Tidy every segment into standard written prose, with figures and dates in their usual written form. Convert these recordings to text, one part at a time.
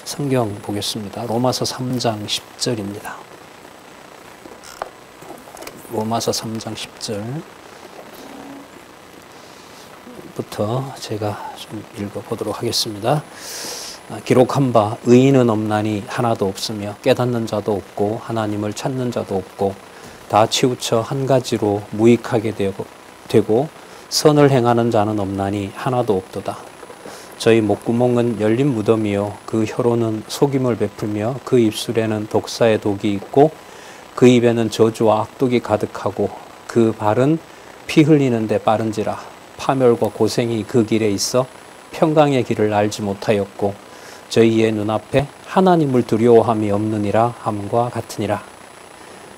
성경 보겠습니다. 로마서 3장 10절입니다. 로마서 3장 10절부터 제가 좀 읽어보도록 하겠습니다. 기록한 바 의인은 없나니 하나도 없으며 깨닫는 자도 없고 하나님을 찾는 자도 없고 다 치우쳐 한 가지로 무익하게 되고 선을 행하는 자는 없나니 하나도 없도다. 저희 목구멍은 열린 무덤이요 그 혀로는 속임을 베풀며 그 입술에는 독사의 독이 있고 그 입에는 저주와 악독이 가득하고 그 발은 피 흘리는 데 빠른지라. 파멸과 고생이 그 길에 있어 평강의 길을 알지 못하였고 저희의 눈앞에 하나님을 두려워함이 없느니라 함과 같으니라.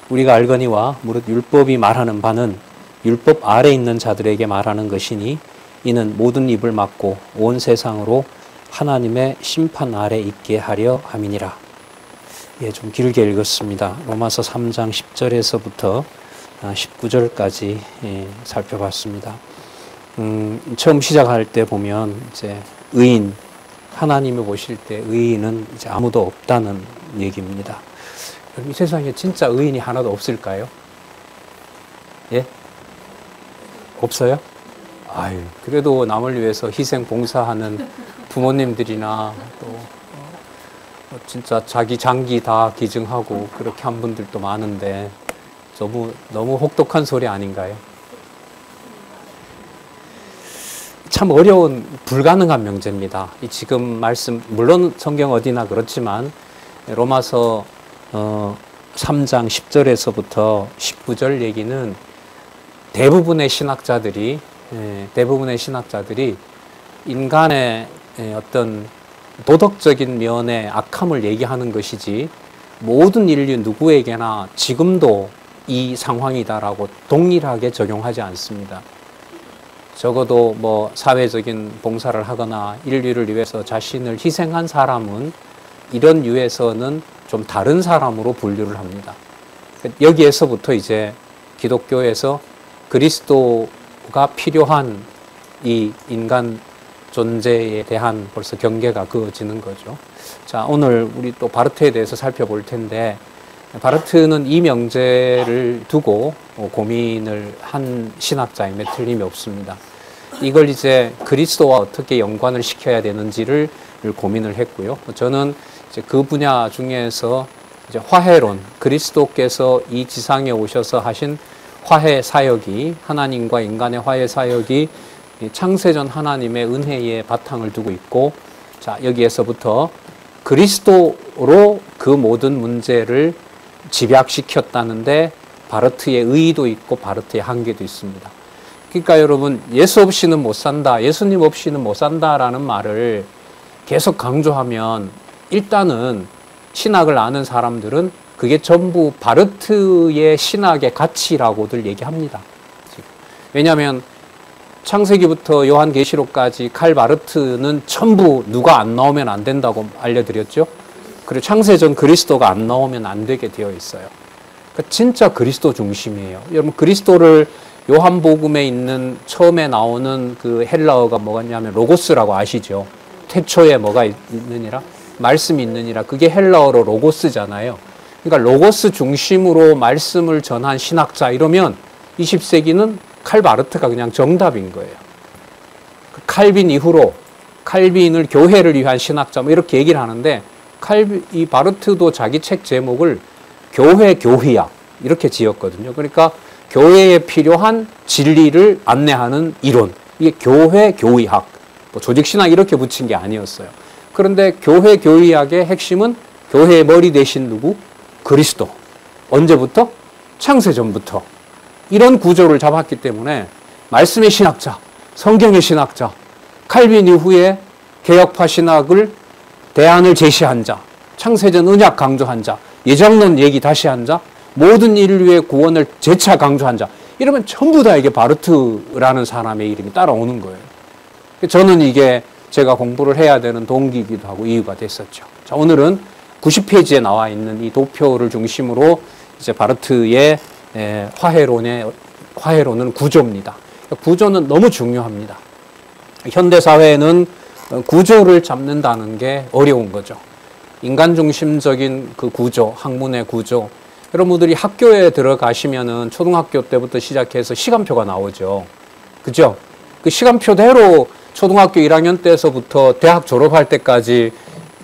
우리가 알거니와 무릇 율법이 말하는 바는 율법 아래 있는 자들에게 말하는 것이니 이는 모든 입을 막고 온 세상으로 하나님의 심판 아래 있게 하려 함이니라. 예, 좀 길게 읽었습니다. 로마서 3장 10절에서부터 19절까지 살펴봤습니다. 처음 시작할 때 보면 이제 의인, 하나님이 보실 때 의인은 이제 아무도 없다는 얘기입니다. 이 세상에 진짜 의인이 하나도 없을까요? 예? 없어요? 아유, 그래도 남을 위해서 희생 봉사하는 부모님들이나 또 진짜 자기 장기 다 기증하고 그렇게 한 분들도 많은데 너무 혹독한 소리 아닌가요? 참 어려운 불가능한 명제입니다. 이 지금 말씀 물론 성경 어디나 그렇지만 로마서 3장 10절에서부터 19절 얘기는 대부분의 신학자들이 인간의 어떤 도덕적인 면의 악함을 얘기하는 것이지 모든 인류 누구에게나 지금도 이 상황이다라고 동일하게 적용하지 않습니다. 적어도 뭐 사회적인 봉사를 하거나 인류를 위해서 자신을 희생한 사람은 이런 유에서는 좀 다른 사람으로 분류를 합니다. 여기에서부터 이제 기독교에서 그리스도가 필요한 이 인간 존재에 대한 벌써 경계가 그어지는 거죠. 자, 오늘 우리 또 바르트에 대해서 살펴볼 텐데, 바르트는 이 명제를 두고 고민을 한 신학자임에 틀림이 없습니다. 이걸 이제 그리스도와 어떻게 연관을 시켜야 되는지를 고민을 했고요. 저는 이제 그 분야 중에서 이제 화해론, 그리스도께서 이 지상에 오셔서 하신 화해 사역이, 하나님과 인간의 화해 사역이 창세전 하나님의 은혜에 바탕을 두고 있고, 자, 여기에서부터 그리스도로 그 모든 문제를 집약시켰다는데 바르트의 의의도 있고 바르트의 한계도 있습니다. 그러니까 여러분, 예수 없이는 못 산다, 예수님 없이는 못 산다라는 말을 계속 강조하면 일단은 신학을 아는 사람들은 그게 전부 바르트의 신학의 가치라고들 얘기합니다. 왜냐하면 창세기부터 요한계시록까지 칼 바르트는 전부 누가 안 나오면 안 된다고 알려드렸죠. 그리고 창세전 그리스도가 안 나오면 안 되게 되어 있어요. 그러니까 진짜 그리스도 중심이에요. 여러분, 그리스도를 요한복음에 있는 처음에 나오는 그 헬라어가 뭐냐면 로고스라고 아시죠? 태초에 뭐가 있느니라? 말씀이 있느니라. 그게 헬라어로 로고스잖아요. 그러니까 로고스 중심으로 말씀을 전한 신학자 이러면 20세기는 칼 바르트가 그냥 정답인 거예요. 칼빈 이후로 칼빈을 교회를 위한 신학자 뭐 이렇게 얘기를 하는데, 이 바르트도 자기 책 제목을 교회 교휘학 이렇게 지었거든요. 그러니까 교회에 필요한 진리를 안내하는 이론, 이게 교회 교휘학, 뭐 조직신학 이렇게 붙인 게 아니었어요. 그런데 교회 교휘학의 핵심은 교회의 머리 대신 누구? 그리스도. 언제부터? 창세전부터. 이런 구조를 잡았기 때문에 말씀의 신학자, 성경의 신학자, 칼빈 이후에 개혁파 신학을 대안을 제시한 자, 창세전 언약 강조한 자, 예정론 얘기 다시 한 자, 모든 인류의 구원을 재차 강조한 자, 이러면 전부 다 이게 바르트라는 사람의 이름이 따라오는 거예요. 저는 이게 제가 공부를 해야 되는 동기이기도 하고 이유가 됐었죠. 자, 오늘은 90페이지에 나와 있는 이 도표를 중심으로 이제 바르트의 화해론은 구조입니다. 구조는 너무 중요합니다. 현대 사회는 구조를 잡는다는 게 어려운 거죠. 인간 중심적인 그 구조, 학문의 구조. 여러분들이 학교에 들어가시면은 초등학교 때부터 시작해서 시간표가 나오죠. 그죠? 그 시간표대로 초등학교 1학년 때서부터 대학 졸업할 때까지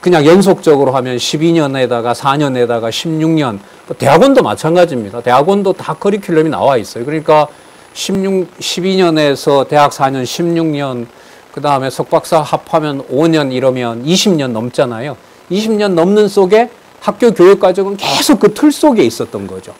그냥 연속적으로 하면 12년에다가 4년에다가 16년, 대학원도 마찬가지입니다. 대학원도 다 커리큘럼이 나와 있어요. 그러니까 12년에서 대학 4년, 16년, 그 다음에 석박사 합하면 5년 이러면 20년 넘잖아요. 20년 넘는 속에 학교 교육 과정은 계속 그 틀 속에 있었던 거죠.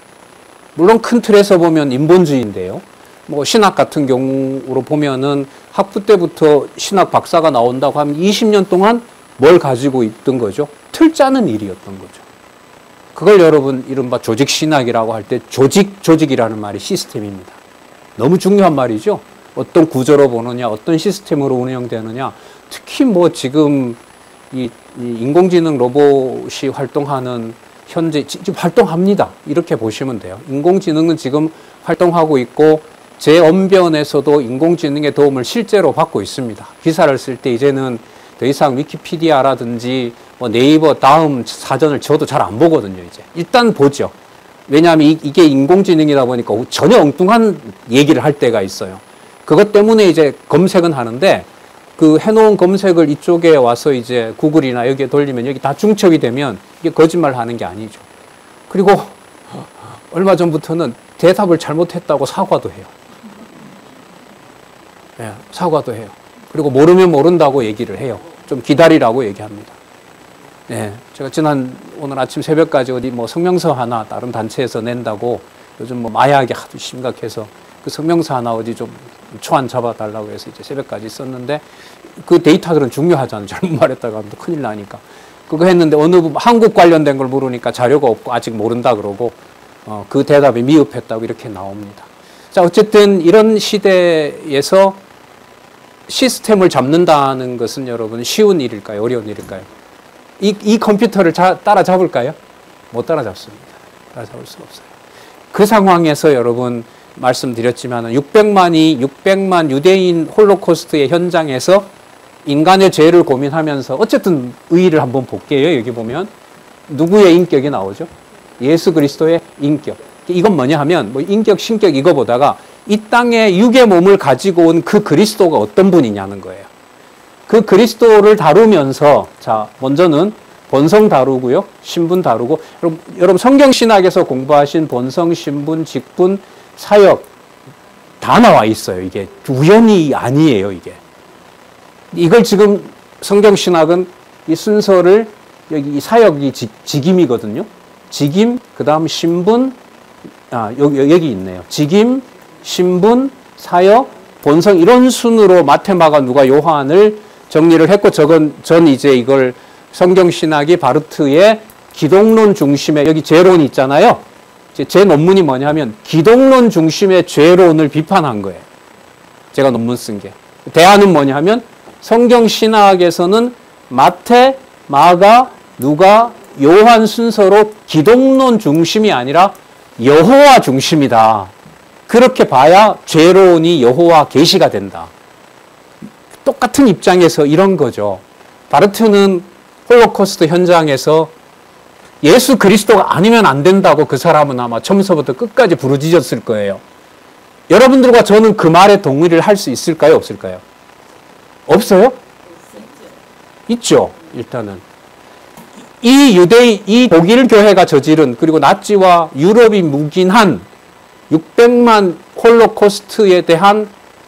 물론 큰 틀에서 보면 인본주의인데요. 뭐 신학 같은 경우로 보면은 학부 때부터 신학 박사가 나온다고 하면 20년 동안 뭘 가지고 있던 거죠? 틀 짜는 일이었던 거죠. 그걸 여러분 이른바 조직신학이라고 할 때 조직이라는 말이 시스템입니다. 너무 중요한 말이죠. 어떤 구조로 보느냐, 어떤 시스템으로 운영되느냐. 특히 뭐 지금 이 인공지능 로봇이 활동하는 현재 지금 활동합니다. 이렇게 보시면 돼요. 인공지능은 지금 활동하고 있고 제 언변에서도 인공지능의 도움을 실제로 받고 있습니다. 기사를 쓸 때 이제는 더 이상 위키피디아라든지 뭐 네이버 다음 사전을 저도 잘 안 보거든요. 이제 일단 보죠. 왜냐하면 이게 인공지능이다 보니까 전혀 엉뚱한 얘기를 할 때가 있어요. 그것 때문에 이제 검색은 하는데 그 해놓은 검색을 이쪽에 와서 이제 구글이나 여기에 돌리면 여기 다 중첩이 되면 이게 거짓말 하는 게 아니죠. 그리고 얼마 전부터는 대답을 잘못했다고 사과도 해요. 네, 사과도 해요. 그리고 모르면 모른다고 얘기를 해요. 좀 기다리라고 얘기합니다. 네, 제가 오늘 아침 새벽까지 어디 뭐 성명서 하나 다른 단체에서 낸다고 요즘 뭐 마약이 하도 심각해서 그 성명서 하나 어디 좀 초안 잡아달라고 해서 이제 새벽까지 썼는데 그 데이터들은 중요하잖아요. 잘못 말했다가 하면 큰일 나니까. 그거 했는데 어느 부분 한국 관련된 걸 물으니까 자료가 없고 아직 모른다 그러고 그 대답이 미흡했다고 이렇게 나옵니다. 자, 어쨌든 이런 시대에서 시스템을 잡는다는 것은 여러분 쉬운 일일까요? 어려운 일일까요? 이 컴퓨터를 따라잡을까요? 못 따라잡습니다. 따라잡을 수 없어요. 그 상황에서 여러분 말씀드렸지만 600만 유대인 홀로코스트의 현장에서 인간의 죄를 고민하면서 어쨌든 의의를 한번 볼게요. 여기 보면 누구의 인격이 나오죠? 예수 그리스도의 인격. 이건 뭐냐 하면 뭐 인격, 신격 이거 보다가 이 땅에 육의 몸을 가지고 온 그 그리스도가 어떤 분이냐는 거예요. 그 그리스도를 다루면서 자 먼저는 본성 다루고요. 신분 다루고 여러분 성경신학에서 공부하신 본성, 신분, 직분, 사역 다 나와 있어요. 이게 우연이 아니에요. 이걸 지금 성경신학은 이 순서를 여기 이 사역이 직임이거든요. 직임, 그 다음 신분, 여기 있네요. 직임, 신분, 사역, 본성 이런 순으로 마테마가 누가 요한을 정리를 했고 전 이제 이걸 성경신학이 바르트의 기독론 중심의 여기 죄론이 있잖아요. 제 논문이 뭐냐면 기독론 중심의 죄론을 비판한 거예요. 제가 논문 쓴 게. 대안은 뭐냐면 성경신학에서는 마태, 마가, 누가, 요한 순서로 기독론 중심이 아니라 여호와 중심이다. 그렇게 봐야 죄론이 여호와 계시가 된다. 똑같은 입장에서 이런 거죠. 바르트는 홀로코스트 현장에서 예수 그리스도가 아니면 안 된다고 그 사람은 아마 처음부터 끝까지 부르짖었을 거예요. 여러분들과 저는 그 말에 동의를 할 수 있을까요? 없을까요? 없어요? 있죠. 일단은. 이 독일 교회가 저지른 그리고 나치와 유럽이 묵인한 600만 홀로코스트에 대한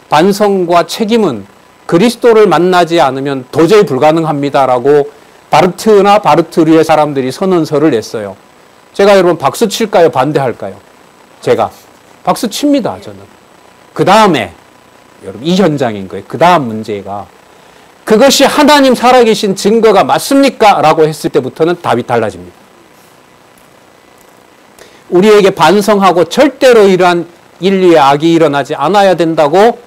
반성과 책임은 그리스도를 만나지 않으면 도저히 불가능합니다라고 바르트나 바르트류의 사람들이 선언서를 냈어요. 제가 여러분 박수 칠까요? 반대할까요? 제가 박수 칩니다. 저는. 그 다음에 여러분 이 현장인 거예요. 그 다음 문제가 그것이 하나님 살아계신 증거가 맞습니까? 라고 했을 때부터는 답이 달라집니다. 우리에게 반성하고 절대로 이러한 인류의 악이 일어나지 않아야 된다고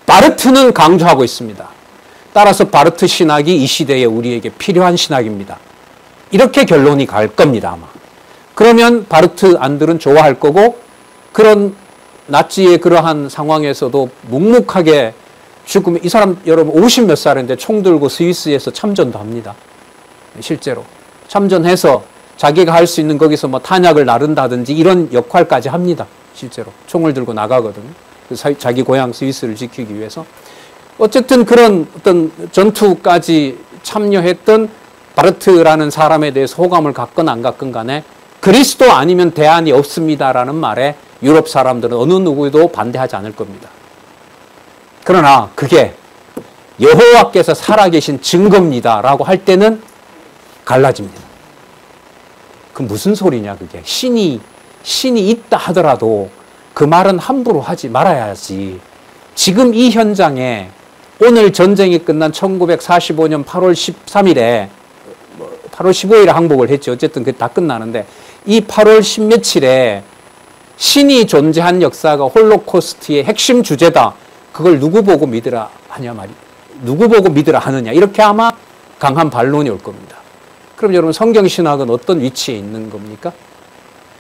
바르트는 강조하고 있습니다. 따라서 바르트 신학이 이 시대에 우리에게 필요한 신학입니다. 이렇게 결론이 갈 겁니다. 아마. 그러면 바르트 안들은 좋아할 거고 그런 나치의 그러한 상황에서도 묵묵하게 죽으면 이 사람 여러분 50몇 살인데 총 들고 스위스에서 참전도 합니다. 실제로. 참전해서 자기가 할 수 있는 거기서 뭐 탄약을 나른다든지 이런 역할까지 합니다. 실제로 총을 들고 나가거든요. 자기 고향 스위스를 지키기 위해서. 어쨌든 그런 어떤 전투까지 참여했던 바르트라는 사람에 대해서 호감을 갖건 안 갖건 간에 그리스도 아니면 대안이 없습니다라는 말에 유럽 사람들은 어느 누구도 반대하지 않을 겁니다. 그러나 그게 여호와께서 살아계신 증거입니다라고 할 때는 갈라집니다. 그 무슨 소리냐 그게. 신이 있다 하더라도 그 말은 함부로 하지 말아야지. 지금 이 현장에 오늘 전쟁이 끝난 1945년 8월 13일에 8월 15일에 항복을 했죠. 어쨌든 그게 다 끝나는데 이 8월 10며칠에 신이 존재한 역사가 홀로코스트의 핵심 주제다. 그걸 누구 보고 믿으라 하냐 말이. 누구 보고 믿으라 하느냐. 이렇게 아마 강한 반론이 올 겁니다. 그럼 여러분 성경신학은 어떤 위치에 있는 겁니까?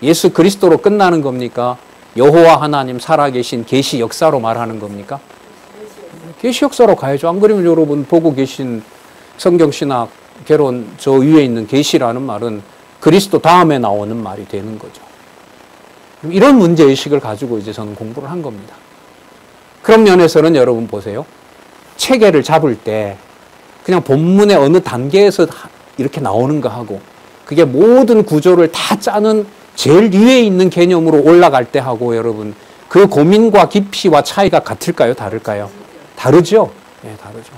예수 그리스도로 끝나는 겁니까? 여호와 하나님 살아계신 계시 역사로 말하는 겁니까? 계시 역사로 가야죠. 안 그러면 여러분 보고 계신 성경신학 개론 저 위에 있는 계시라는 말은 그리스도 다음에 나오는 말이 되는 거죠. 이런 문제의식을 가지고 이제 저는 공부를 한 겁니다. 그런 면에서는 여러분 보세요. 체계를 잡을 때 그냥 본문의 어느 단계에서 이렇게 나오는 거 하고 그게 모든 구조를 다 짜는 제일 위에 있는 개념으로 올라갈 때 하고 여러분 그 고민과 깊이와 차이가 같을까요? 다를까요? 다르죠? 네, 다르죠.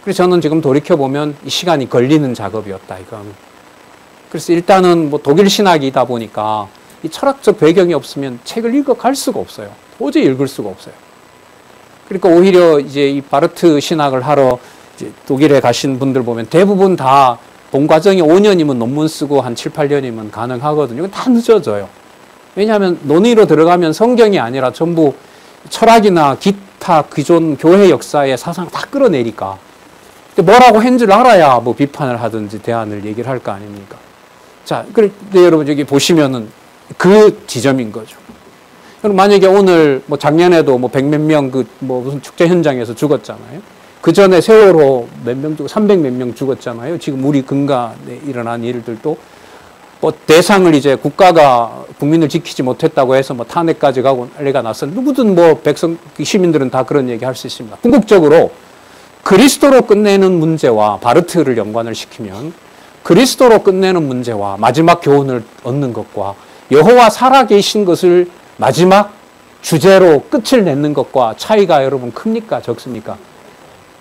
그래서 저는 지금 돌이켜보면 이 시간이 걸리는 작업이었다, 이건. 그래서 일단은 뭐 독일 신학이다 보니까 이 철학적 배경이 없으면 책을 읽어갈 수가 없어요. 도저히 읽을 수가 없어요. 그러니까 오히려 이제 이 바르트 신학을 하러 이제 독일에 가신 분들 보면 대부분 다 본 과정이 5년이면 논문 쓰고 한 7, 8년이면 가능하거든요. 이건 다 늦어져요. 왜냐하면 논의로 들어가면 성경이 아니라 전부 철학이나 기타 기존 교회 역사의 사상을 다 끌어내니까. 근데 뭐라고 한 줄 알아야 뭐 비판을 하든지 대안을 얘기를 할 거 아닙니까? 자, 그런데 여러분 여기 보시면은 그 지점인 거죠. 그럼 만약에 오늘 뭐 작년에도 뭐 100몇 명 그 뭐 무슨 축제 현장에서 죽었잖아요. 그 전에 세월호 몇 명 죽고 300 몇 명 죽었잖아요. 지금 우리 근간에 일어난 일들도 뭐 대상을 이제 국가가 국민을 지키지 못했다고 해서 뭐 탄핵까지 가고 난리가 났어. 누구든 뭐 백성 시민들은 다 그런 얘기 할 수 있습니다. 궁극적으로 그리스도로 끝내는 문제와 바르트를 연관을 시키면 그리스도로 끝내는 문제와 마지막 교훈을 얻는 것과 여호와 살아계신 것을 마지막 주제로 끝을 내는 것과 차이가 여러분 큽니까? 적습니까?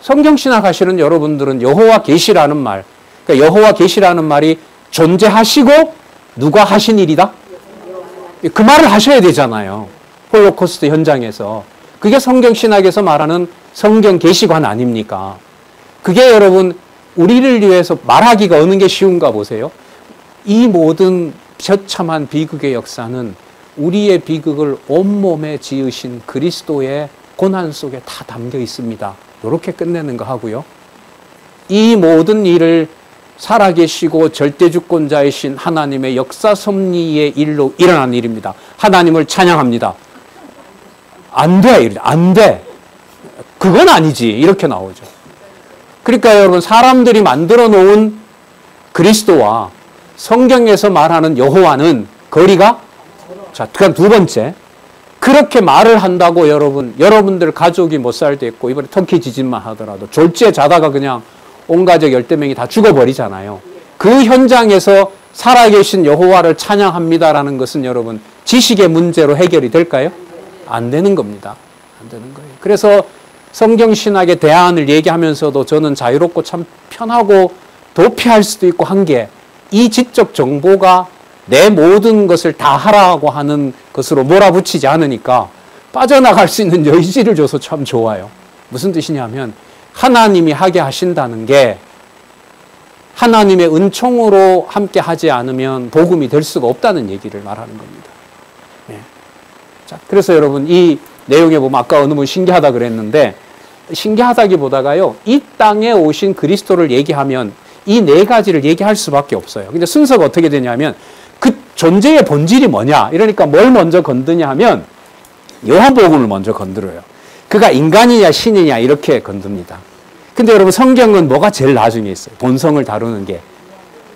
성경신학 하시는 여러분들은 여호와 계시라는 말, 그러니까 여호와 계시라는 말이 존재하시고 누가 하신 일이다? 그 말을 하셔야 되잖아요. 홀로코스트 현장에서. 그게 성경신학에서 말하는 성경 계시관 아닙니까? 그게 여러분 우리를 위해서 말하기가 어느 게 쉬운가 보세요. 이 모든 처참한 비극의 역사는 우리의 비극을 온몸에 지으신 그리스도의 고난 속에 다 담겨 있습니다. 이렇게 끝내는 거 하고요. 이 모든 일을 살아계시고 절대주권자이신 하나님의 역사 섭리의 일로 일어난 일입니다. 하나님을 찬양합니다. 안 돼. 안 돼. 그건 아니지. 이렇게 나오죠. 그러니까 여러분 사람들이 만들어 놓은 그리스도와 성경에서 말하는 여호와는 거리가 자, 그럼 두 번째 그렇게 말을 한다고 여러분들 가족이 못 살도 있고 이번에 터키 지진만 하더라도 졸지에 자다가 그냥 온 가족 10명이 다 죽어버리잖아요. 그 현장에서 살아계신 여호와를 찬양합니다라는 것은 여러분 지식의 문제로 해결이 될까요? 안 되는 겁니다. 안 되는 거예요. 그래서 성경신학의 대안을 얘기하면서도 저는 자유롭고 참 편하고 도피할 수도 있고 한 게 이 지적 정보가 내 모든 것을 다 하라고 하는 것으로 몰아붙이지 않으니까 빠져나갈 수 있는 여지를 줘서 참 좋아요. 무슨 뜻이냐면 하나님이 하게 하신다는 게 하나님의 은총으로 함께 하지 않으면 복음이 될 수가 없다는 얘기를 말하는 겁니다. 네. 자, 그래서 여러분 이 내용에 보면 아까 어느 분 신기하다 그랬는데 신기하다기보다가요. 이 땅에 오신 그리스도를 얘기하면 이 네 가지를 얘기할 수밖에 없어요. 근데 순서가 어떻게 되냐면 그 존재의 본질이 뭐냐? 이러니까 뭘 먼저 건드냐 하면 요한복음을 먼저 건드려요. 그가 인간이냐 신이냐 이렇게 건듭니다. 근데 여러분 성경은 뭐가 제일 나중에 있어요? 본성을 다루는 게.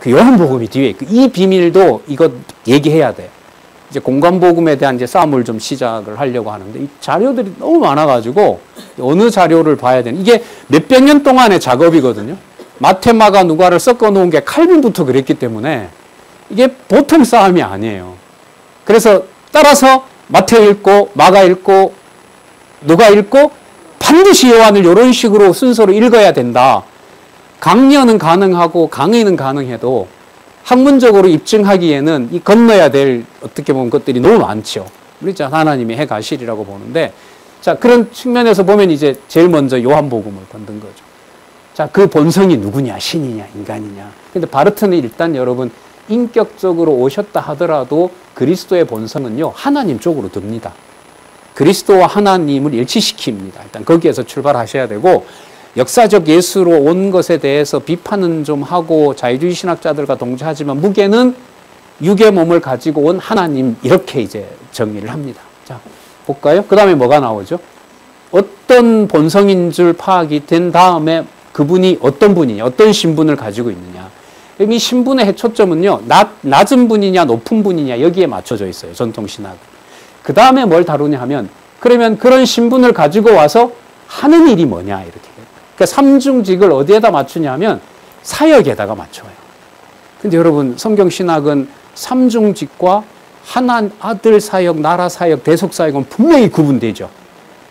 그 요한복음이 뒤에 있고, 이 비밀도 이거 얘기해야 돼요. 이제 공간복음에 대한 이제 싸움을 좀 시작을 하려고 하는데, 이 자료들이 너무 많아가지고 어느 자료를 봐야 되는, 이게 몇백 년 동안의 작업이거든요. 마태, 마가, 누가를 섞어 놓은 게 칼빈부터 그랬기 때문에 이게 보통 싸움이 아니에요. 그래서 따라서 마태 읽고 마가 읽고 누가 읽고 반드시 요한을 이런 식으로 순서로 읽어야 된다. 강연은 가능하고 강의는 가능해도 학문적으로 입증하기에는 이 건너야 될 어떻게 보면 것들이 너무 많죠. 그렇죠. 하나님이 해 가시리라고 보는데, 자, 그런 측면에서 보면 이제 제일 먼저 요한복음을 건든 거죠. 자, 그 본성이 누구냐? 신이냐? 인간이냐? 근데 바르트는 일단 여러분 인격적으로 오셨다 하더라도 그리스도의 본성은요, 하나님 쪽으로 듭니다. 그리스도와 하나님을 일치시킵니다. 일단 거기에서 출발하셔야 되고, 역사적 예수로 온 것에 대해서 비판은 좀 하고 자유주의 신학자들과 동조하지만 무게는 육의 몸을 가지고 온 하나님, 이렇게 이제 정의를 합니다. 자, 볼까요? 그 다음에 뭐가 나오죠? 어떤 본성인 줄 파악이 된 다음에 그분이 어떤 분이냐, 어떤 신분을 가지고 있느냐. 이 신분의 초점은요, 낮은 분이냐 높은 분이냐 여기에 맞춰져 있어요. 전통신학은. 그 다음에 뭘 다루냐 하면, 그러면 그런 신분을 가지고 와서 하는 일이 뭐냐 이렇게. 그러니까 삼중직을 어디에다 맞추냐 하면 사역에다가 맞춰요. 근데 여러분 성경신학은 삼중직과 하나, 아들 사역, 나라 사역, 대속 사역은 분명히 구분되죠.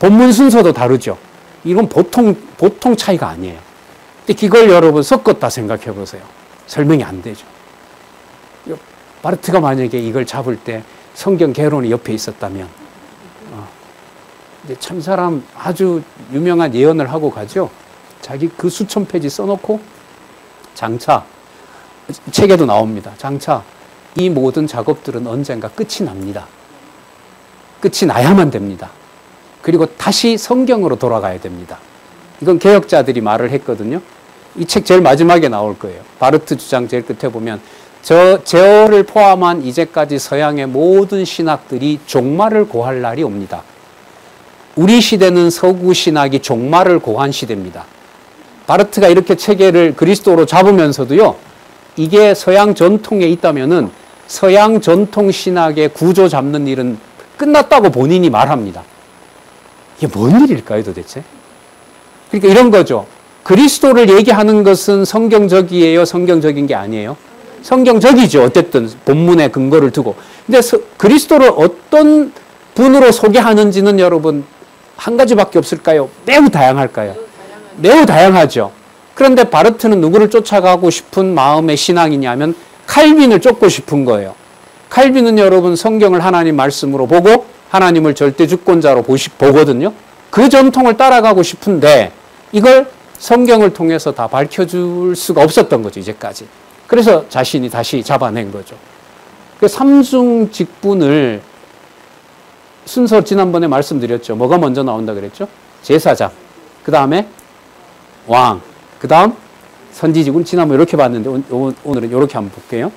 본문 순서도 다르죠. 이건 보통 차이가 아니에요. 근데 이걸 여러분 섞었다 생각해 보세요. 설명이 안 되죠. 바르트가 만약에 이걸 잡을 때 성경 개론이 옆에 있었다면, 이제 참 사람 아주 유명한 예언을 하고 가죠. 자기 그 수천 페이지 써놓고 장차, 책에도 나옵니다. 장차 이 모든 작업들은 언젠가 끝이 납니다. 끝이 나야만 됩니다. 그리고 다시 성경으로 돌아가야 됩니다. 이건 개혁자들이 말을 했거든요. 이 책 제일 마지막에 나올 거예요. 바르트 주장 제일 끝에 보면, 제어를 포함한 이제까지 서양의 모든 신학들이 종말을 고할 날이 옵니다. 우리 시대는 서구 신학이 종말을 고한 시대입니다. 바르트가 이렇게 체계를 그리스도로 잡으면서도요, 이게 서양 전통에 있다면은 서양 전통 신학의 구조 잡는 일은 끝났다고 본인이 말합니다. 이게 뭔 일일까요, 도대체? 그러니까 이런 거죠. 그리스도를 얘기하는 것은 성경적이에요? 성경적인 게 아니에요? 성경적이죠. 어쨌든 본문에 근거를 두고. 근데 그리스도를 어떤 분으로 소개하는지는 여러분 한 가지밖에 없을까요? 매우 다양할까요? 매우 다양하죠. 그런데 바르트는 누구를 쫓아가고 싶은 마음의 신앙이냐면 칼빈을 쫓고 싶은 거예요. 칼빈은 여러분 성경을 하나님 말씀으로 보고 하나님을 절대 주권자로 보거든요. 그 전통을 따라가고 싶은데 이걸 성경을 통해서 다 밝혀줄 수가 없었던 거죠, 이제까지. 그래서 자신이 다시 잡아낸 거죠. 그 삼중직분을 순서 지난번에 말씀드렸죠. 뭐가 먼저 나온다 그랬죠? 제사장, 그 다음에 왕, 그 다음 선지직은 지난번에 이렇게 봤는데 오늘은 이렇게 한번 볼게요.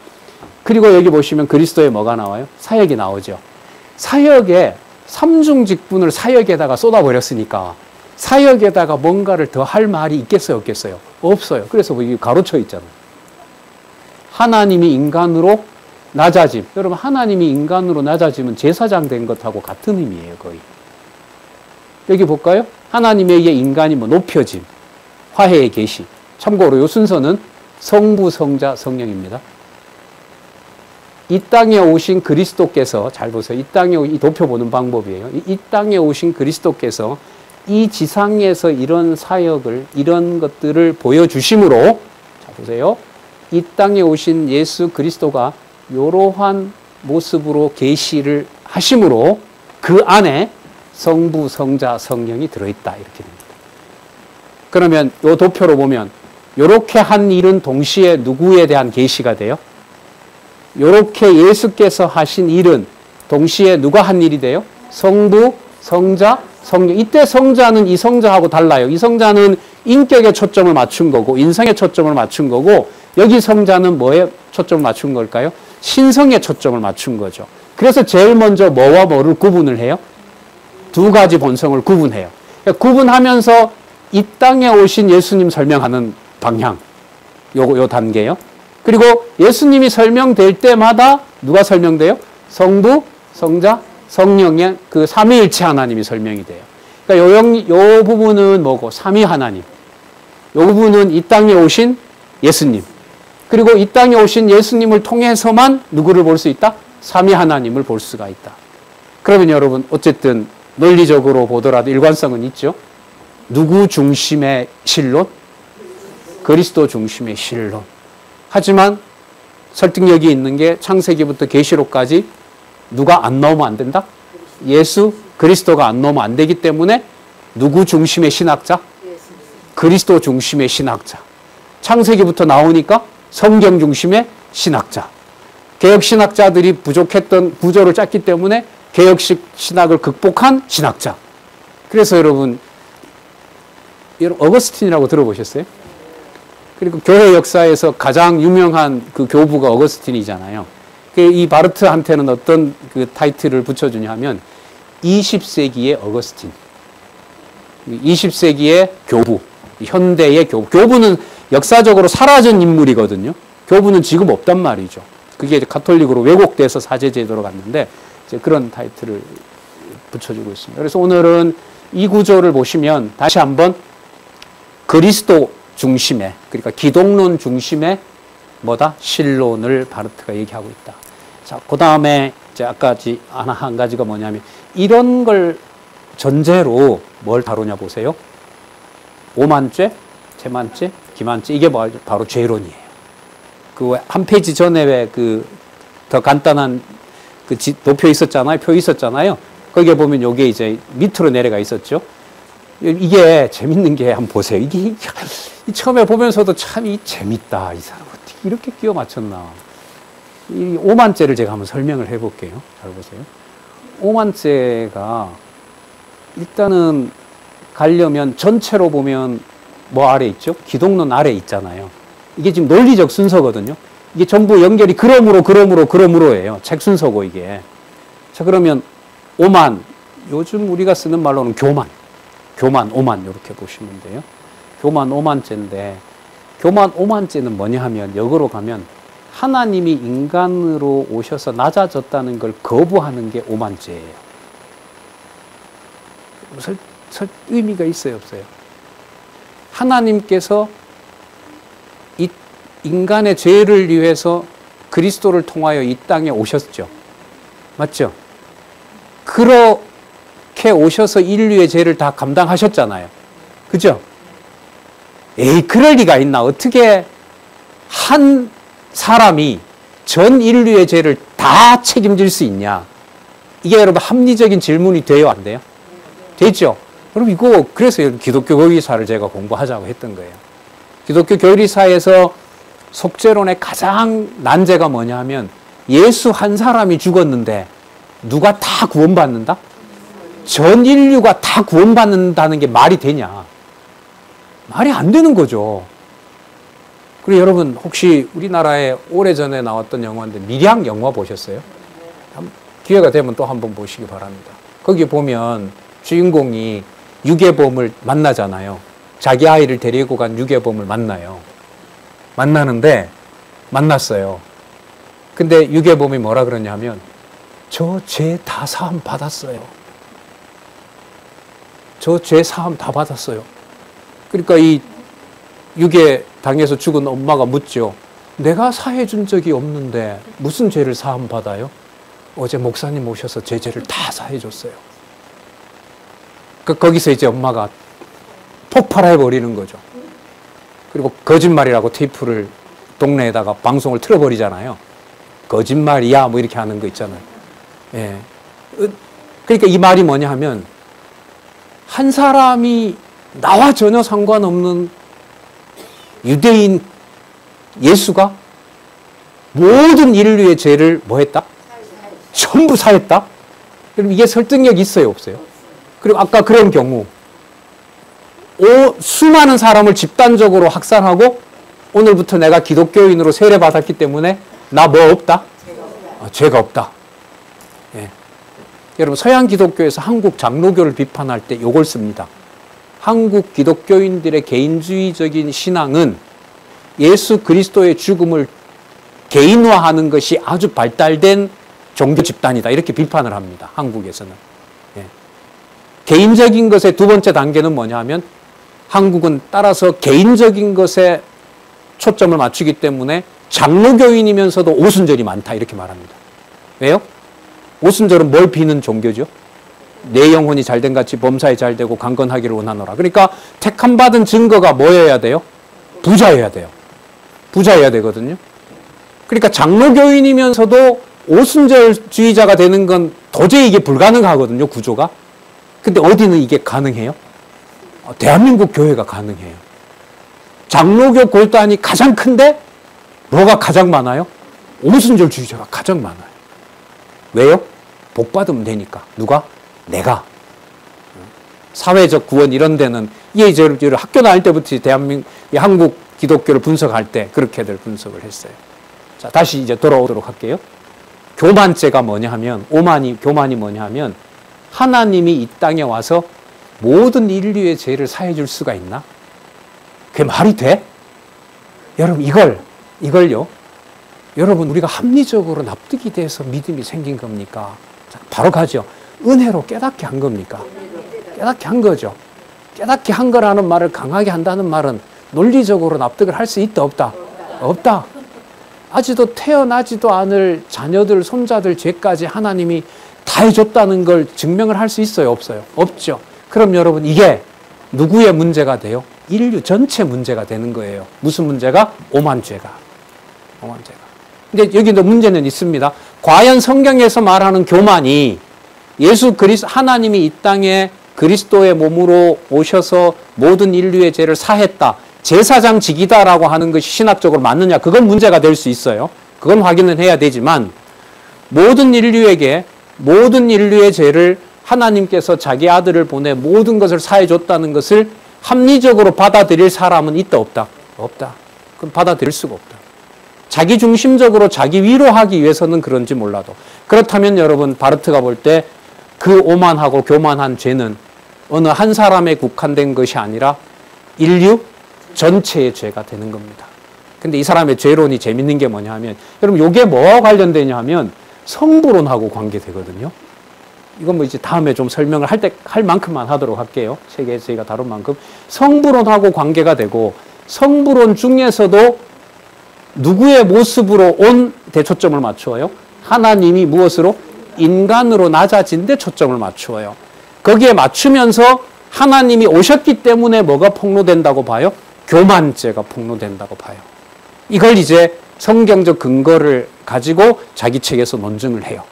그리고 여기 보시면 그리스도에 뭐가 나와요? 사역이 나오죠. 사역에 삼중직분을 사역에다가 쏟아버렸으니까 사역에다가 뭔가를 더 할 말이 있겠어요, 없겠어요? 없어요. 그래서 뭐 이게 가로쳐 있잖아요. 하나님이 인간으로 낮아짐. 여러분, 하나님이 인간으로 낮아짐은 제사장 된 것하고 같은 의미예요, 거의. 여기 볼까요? 하나님에 의해 인간이 뭐 높여짐, 화해의 계시. 참고로 이 순서는 성부, 성자, 성령입니다. 이 땅에 오신 그리스도께서, 잘 보세요. 이 땅에 이 도표 보는 방법이에요. 이 땅에 오신 그리스도께서 이 지상에서 이런 사역을, 이런 것들을 보여주심으로, 자 보세요. 이 땅에 오신 예수 그리스도가 이러한 모습으로 계시를 하심으로 그 안에 성부, 성자, 성령이 들어있다, 이렇게 됩니다. 그러면 이 도표로 보면 이렇게 한 일은 동시에 누구에 대한 계시가 돼요? 이렇게 예수께서 하신 일은 동시에 누가 한 일이 돼요? 성부, 성자, 성령. 이때 성자는 이 성자하고 달라요. 이 성자는 인격에 초점을 맞춘 거고 인성에 초점을 맞춘 거고, 여기 성자는 뭐에 초점을 맞춘 걸까요? 신성에 초점을 맞춘 거죠. 그래서 제일 먼저 뭐와 뭐를 구분을 해요? 두 가지 본성을 구분해요. 그러니까 구분하면서 이 땅에 오신 예수님 설명하는 방향, 요 단계요. 그리고 예수님이 설명될 때마다 누가 설명돼요? 성부, 성자, 성령의 그 삼위일체 하나님이 설명이 돼요. 그러니까 요 부분은 뭐고? 삼위 하나님. 요 부분은 이 땅에 오신 예수님. 그리고 이 땅에 오신 예수님을 통해서만 누구를 볼 수 있다? 삼위 하나님을 볼 수가 있다. 그러면 여러분 어쨌든 논리적으로 보더라도 일관성은 있죠. 누구 중심의 신론? 그리스도 중심의 신론. 하지만 설득력이 있는 게 창세기부터 계시록까지 누가 안 나오면 안 된다? 예수 그리스도가 안 나오면 안 되기 때문에 누구 중심의 신학자? 그리스도 중심의 신학자. 창세기부터 나오니까 성경 중심의 신학자. 개혁 신학자들이 부족했던 구조를 짰기 때문에 개혁식 신학을 극복한 신학자. 그래서 여러분 어거스틴이라고 들어보셨어요? 그리고 교회 역사에서 가장 유명한 그 교부가 어거스틴이잖아요. 이 바르트한테는 어떤 그 타이틀을 붙여주냐 하면 20세기의 어거스틴. 20세기의 교부. 현대의 교부. 교부는 역사적으로 사라진 인물이거든요. 교부는 지금 없단 말이죠. 그게 이제 가톨릭으로 왜곡돼서 사제제도로 갔는데 이제 그런 타이틀을 붙여주고 있습니다. 그래서 오늘은 이 구조를 보시면 다시 한번 그리스도 중심의, 그러니까 기독론 중심의 뭐다? 신론을 바르트가 얘기하고 있다. 자, 그 다음에 이제 아까 한 가지가 뭐냐면 이런 걸 전제로 뭘 다루냐 보세요. 오만죄, 재만죄, 기만죄, 이게 바로 죄론이에요. 그 한 페이지 전에 왜 그 더 간단한 그 도표 있었잖아요. 표 있었잖아요. 거기에 보면 요게 이제 밑으로 내려가 있었죠. 이게 재밌는 게 한번 보세요. 이게 처음에 보면서도 참 재밌다. 이 사람 어떻게 이렇게 끼워 맞췄나. 이 오만죄를 제가 한번 설명을 해볼게요. 잘 보세요. 오만죄가 일단은 가려면 전체로 보면 뭐 아래 있죠? 기독론 아래 있잖아요. 이게 지금 논리적 순서거든요. 이게 전부 연결이 그러므로예요. 책 순서고 이게. 자, 그러면 오만, 요즘 우리가 쓰는 말로는 교만, 오만 이렇게 보시면 돼요. 교만, 오만죄인데 교만, 오만죄는 뭐냐 하면 역으로 가면 하나님이 인간으로 오셔서 낮아졌다는 걸 거부하는 게 오만죄예요. 의미가 있어요, 없어요? 하나님께서 이 인간의 죄를 위해서 그리스도를 통하여 이 땅에 오셨죠. 맞죠? 그렇게 오셔서 인류의 죄를 다 감당하셨잖아요. 그죠? 에이, 그럴 리가 있나? 어떻게 한 사람이 전 인류의 죄를 다 책임질 수 있냐? 이게 여러분 합리적인 질문이 돼요, 안 돼요? 되죠? 여러분 이거 그래서 기독교 교리사를 제가 공부하자고 했던 거예요. 기독교 교리사에서 속죄론의 가장 난제가 뭐냐 하면 예수 한 사람이 죽었는데 누가 다 구원받는다? 전 인류가 다 구원받는다는 게 말이 되냐? 말이 안 되는 거죠. 그리고 여러분 혹시 우리나라에 오래전에 나왔던 영화인데 밀양 영화 보셨어요? 기회가 되면 또 한번 보시기 바랍니다. 거기 보면 주인공이 유괴범을 만나잖아요. 자기 아이를 데리고 간 유괴범을 만나요. 만났어요. 근데 유괴범이 뭐라 그러냐면 저 죄 다 사함 받았어요. 저 죄 사함 다 받았어요. 그러니까 이 유괴 당해서 죽은 엄마가 묻죠. 내가 사해준 적이 없는데 무슨 죄를 사함 받아요? 어제 목사님 오셔서 제 죄를 다 사해줬어요. 거기서 이제 엄마가 폭발해버리는 거죠. 그리고 거짓말이라고 테이프를 동네에다가 방송을 틀어버리잖아요. 거짓말이야 뭐 이렇게 하는 거 있잖아요. 예. 그러니까 이 말이 뭐냐 하면 한 사람이 나와 전혀 상관없는 유대인 예수가 모든 인류의 죄를 뭐 했다? 전부 사했다? 그럼 이게 설득력이 있어요, 없어요? 그리고 아까 그런 경우 수많은 사람을 집단적으로 학살하고 오늘부터 내가 기독교인으로 세례받았기 때문에 나 뭐 없다? 죄가 없다. 예. 여러분 서양 기독교에서 한국 장로교를 비판할 때 이걸 씁니다. 한국 기독교인들의 개인주의적인 신앙은 예수 그리스도의 죽음을 개인화하는 것이 아주 발달된 종교 집단이다. 이렇게 비판을 합니다. 한국에서는. 예. 개인적인 것의 두 번째 단계는 뭐냐 하면 한국은 따라서 개인적인 것에 초점을 맞추기 때문에 장로교인이면서도 오순절이 많다. 이렇게 말합니다. 왜요? 오순절은 뭘 비는 종교죠? 내 영혼이 잘된 같이 범사에 잘되고 강건하기를 원하노라. 그러니까 택함받은 증거가 뭐여야 돼요? 부자여야 돼요. 부자여야 되거든요. 그러니까 장로교인이면서도 오순절주의자가 되는 건 도저히 이게 불가능하거든요. 구조가. 근데 어디는 이게 가능해요? 대한민국 교회가 가능해요. 장로교 골단이 가장 큰데 뭐가 가장 많아요? 오순절주의자가 가장 많아요. 왜요? 복 받으면 되니까. 누가? 내가. 사회적 구원 이런 데는 이해저를 학교 다닐 때부터 한국 기독교를 분석할 때 그렇게들 분석을 했어요. 자, 다시 이제 돌아오도록 할게요. 교만죄가 뭐냐 하면, 교만이 뭐냐 하면, 하나님이 이 땅에 와서 모든 인류의 죄를 사해 줄 수가 있나? 그게 말이 돼? 여러분, 이걸요. 여러분, 우리가 합리적으로 납득이 돼서 믿음이 생긴 겁니까? 자, 바로 가죠. 은혜로 깨닫게 한 겁니까? 깨닫게 한 거죠. 깨닫게 한 거라는 말을 강하게 한다는 말은 논리적으로 납득을 할 수 있다, 없다? 없다. 아직도 태어나지도 않을 자녀들, 손자들 죄까지 하나님이 다 해줬다는 걸 증명을 할 수 있어요, 없어요? 없죠. 그럼 여러분, 이게 누구의 문제가 돼요? 인류 전체 문제가 되는 거예요. 무슨 문제가? 오만죄가. 근데 여기도 문제는 있습니다. 과연 성경에서 말하는 교만이 하나님이 이 땅에 그리스도의 몸으로 오셔서 모든 인류의 죄를 사했다. 제사장직이다라고 하는 것이 신학적으로 맞느냐? 그건 문제가 될 수 있어요. 그건 확인을 해야 되지만 모든 인류의 죄를 하나님께서 자기 아들을 보내 모든 것을 사해줬다는 것을 합리적으로 받아들일 사람은 있다, 없다? 없다. 그럼 받아들일 수가 없다. 자기 중심적으로 자기 위로하기 위해서는 그런지 몰라도. 그렇다면 여러분, 바르트가 볼 때 그 오만하고 교만한 죄는 어느 한 사람에 국한된 것이 아니라 인류 전체의 죄가 되는 겁니다. 근데 이 사람의 죄론이 재밌는 게 뭐냐 하면, 여러분, 이게 뭐와 관련되냐 하면 성부론하고 관계되거든요. 이건 뭐 이제 다음에 좀 설명을 할 만큼만 하도록 할게요. 세계에서 저희가 다룬 만큼. 성부론하고 관계가 되고, 성부론 중에서도 누구의 모습으로 온 데 초점을 맞추어요? 하나님이 무엇으로? 인간으로 낮아진 데 초점을 맞추어요. 거기에 맞추면서 하나님이 오셨기 때문에 뭐가 폭로된다고 봐요? 교만죄가 폭로된다고 봐요. 이걸 이제 성경적 근거를 가지고 자기 책에서 논증을 해요.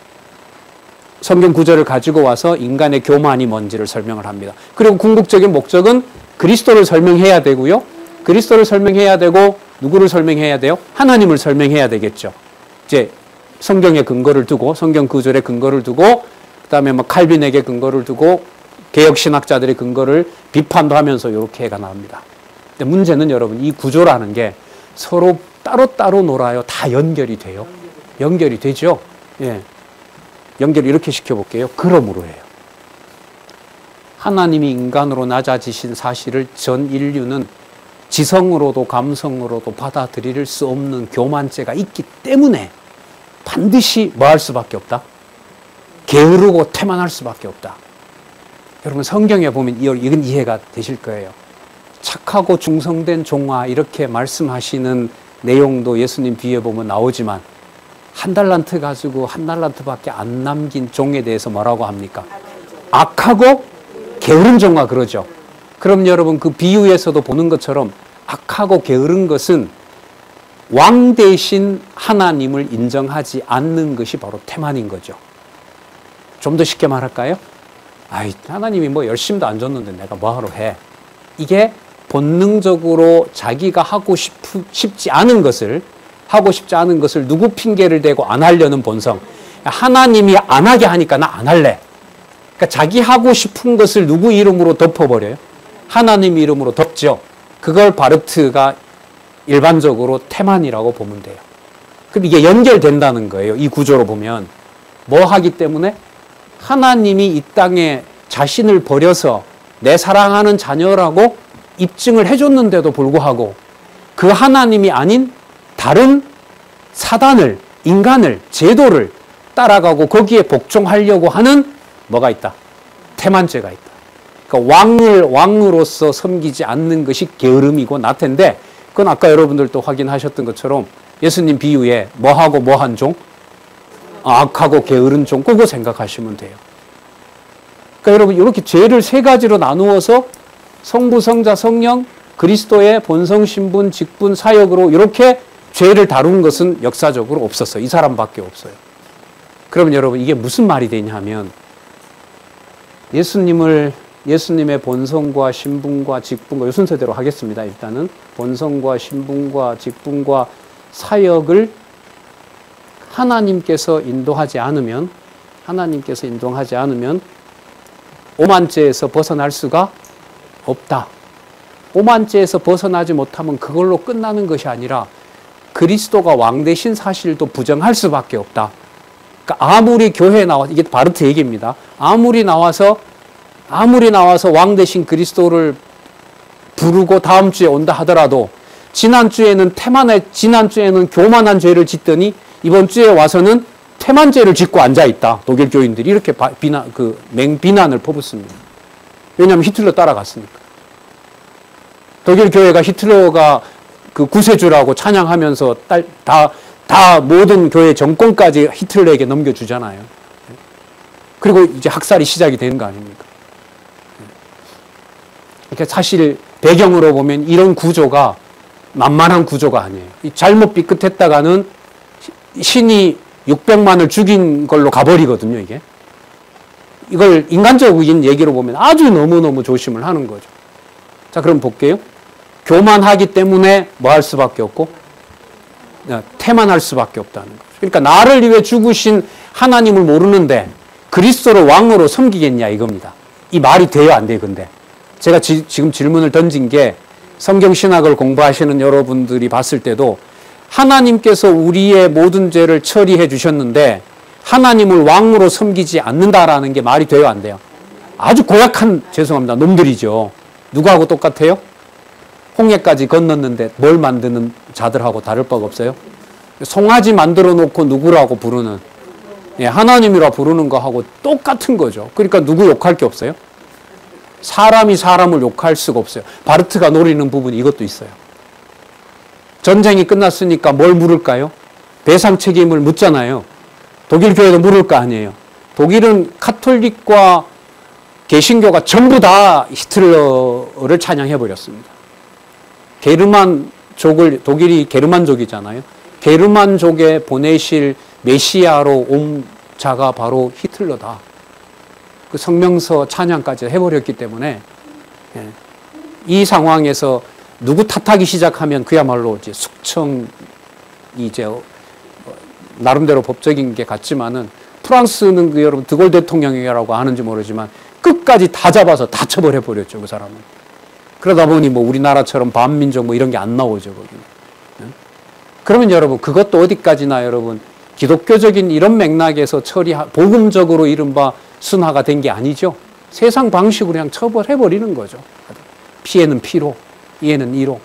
성경 구절을 가지고 와서 인간의 교만이 뭔지를 설명을 합니다. 그리고 궁극적인 목적은 그리스도를 설명해야 되고요. 그리스도를 설명해야 되고 누구를 설명해야 돼요? 하나님을 설명해야 되겠죠. 이제 성경의 근거를 두고, 성경 구절의 근거를 두고, 그다음에 뭐 칼빈에게 근거를 두고, 개혁 신학자들의 근거를 비판도 하면서 이렇게 해가 나옵니다. 근데 문제는 여러분, 이 구조라는 게 서로 따로따로 놀아요. 다 연결이 돼요. 연결이 되죠. 예. 연결을 이렇게 시켜볼게요. 그러므로 해요. 하나님이 인간으로 낮아지신 사실을 전 인류는 지성으로도 감성으로도 받아들일 수 없는 교만죄가 있기 때문에 반드시 뭐 할 수밖에 없다? 게으르고 태만할 수밖에 없다. 여러분, 성경에 보면 이건 이해가 되실 거예요. 착하고 중성된 종아 이렇게 말씀하시는 내용도 예수님 뒤에 보면 나오지만 한 달란트 가지고 한 달란트밖에 안 남긴 종에 대해서 뭐라고 합니까? 악하고 게으른 종아 그러죠. 그럼 여러분, 그 비유에서도 보는 것처럼 악하고 게으른 것은 왕 대신 하나님을 인정하지 않는 것이 바로 태만인 거죠. 좀 더 쉽게 말할까요? 하나님이 뭐 열심도 안 줬는데 내가 뭐하러 해. 이게 본능적으로 자기가 하고 싶지 않은 것을 누구 핑계를 대고 안 하려는 본성. 하나님이 안 하게 하니까 나 안 할래. 그러니까 자기 하고 싶은 것을 누구 이름으로 덮어버려요? 하나님 이름으로 덮죠. 그걸 바르트가 일반적으로 태만이라고 보면 돼요. 그럼 이게 연결된다는 거예요. 이 구조로 보면. 뭐 하기 때문에? 하나님이 이 땅에 자신을 버려서 내 사랑하는 자녀라고 입증을 해줬는데도 불구하고 그 하나님이 아닌 다른 사단을, 인간을, 제도를 따라가고 거기에 복종하려고 하는 뭐가 있다? 태만죄가 있다. 그러니까 왕으로서 섬기지 않는 것이 게으름이고 나태인데, 그건 아까 여러분들도 확인하셨던 것처럼 예수님 비유에 뭐하고 뭐한 종? 악하고 게으른 종, 그거 생각하시면 돼요. 그러니까 여러분 이렇게 죄를 세 가지로 나누어서 성부, 성자, 성령, 그리스도의 본성, 신분, 직분, 사역으로 이렇게 죄를 다룬 것은 역사적으로 없었어요. 이 사람밖에 없어요. 그러면 여러분 이게 무슨 말이 되냐면, 예수님의 본성과 신분과 직분과 이 순서대로 하겠습니다. 일단은 본성과 신분과 직분과 사역을 하나님께서 인도하지 않으면 오만죄에서 벗어날 수가 없다. 오만죄에서 벗어나지 못하면 그걸로 끝나는 것이 아니라 그리스도가 왕 되신 사실도 부정할 수밖에 없다. 그러니까 아무리 교회에 나와, 이게 바르트 얘기입니다. 아무리 나와서 왕 되신 그리스도를 부르고 다음 주에 온다 하더라도 지난주에는 교만한 죄를 짓더니 이번 주에 와서는 태만죄를 짓고 앉아있다. 독일 교인들이 이렇게 맹비난을 퍼붓습니다. 왜냐하면 히틀러 따라갔으니까. 독일 교회가 히틀러가 그 구세주라고 찬양하면서 다 모든 교회 정권까지 히틀러에게 넘겨주잖아요. 그리고 이제 학살이 시작이 되는 거 아닙니까? 그러니까 사실 배경으로 보면 이런 구조가 만만한 구조가 아니에요. 잘못 삐끗했다가는 신이 600만을 죽인 걸로 가버리거든요, 이게. 이걸 인간적인 얘기로 보면 아주 너무너무 조심을 하는 거죠. 자, 그럼 볼게요. 교만하기 때문에 뭐 할 수밖에 없고, 태만할 수밖에 없다는 거죠. 그러니까 나를 위해 죽으신 하나님을 모르는데 그리스도를 왕으로 섬기겠냐 이겁니다. 이 말이 돼요, 안 돼요, 근데? 제가 지금 질문을 던진 게 성경신학을 공부하시는 여러분들이 봤을 때도 하나님께서 우리의 모든 죄를 처리해 주셨는데 하나님을 왕으로 섬기지 않는다라는 게 말이 돼요, 안 돼요? 아주 고약한, 죄송합니다, 놈들이죠. 누구하고 똑같아요? 홍해까지 건넜는데 뭘 만드는 자들하고 다를 바가 없어요. 송아지 만들어 놓고 누구라고 부르는, 하나님이라 부르는 거하고 똑같은 거죠. 그러니까 누구 욕할 게 없어요. 사람이 사람을 욕할 수가 없어요. 바르트가 노리는 부분이 이것도 있어요. 전쟁이 끝났으니까 뭘 물을까요? 배상 책임을 묻잖아요. 독일 교회도 물을 거 아니에요. 독일은 카톨릭과 개신교가 전부 다 히틀러를 찬양해버렸습니다. 독일이 게르만족이잖아요. 게르만족에 보내실 메시아로 온 자가 바로 히틀러다. 그 성명서 찬양까지 해버렸기 때문에 이 상황에서 누구 탓하기 시작하면 그야말로 이제 숙청이 이제 나름대로 법적인 게 같지만은 프랑스는 그 여러분 드골 대통령이라고 아는지 모르지만 끝까지 다 잡아서 다 처벌해 버렸죠, 그 사람은. 그러다 보니 뭐 우리나라처럼 반민족 뭐 이런 게 안 나오죠, 거기는. 그러면 여러분 그것도 어디까지나 여러분 기독교적인 이런 맥락에서 복음적으로 이른바 순화가 된 게 아니죠. 세상 방식으로 그냥 처벌해 버리는 거죠. 피해는 피로, 이해는 이로.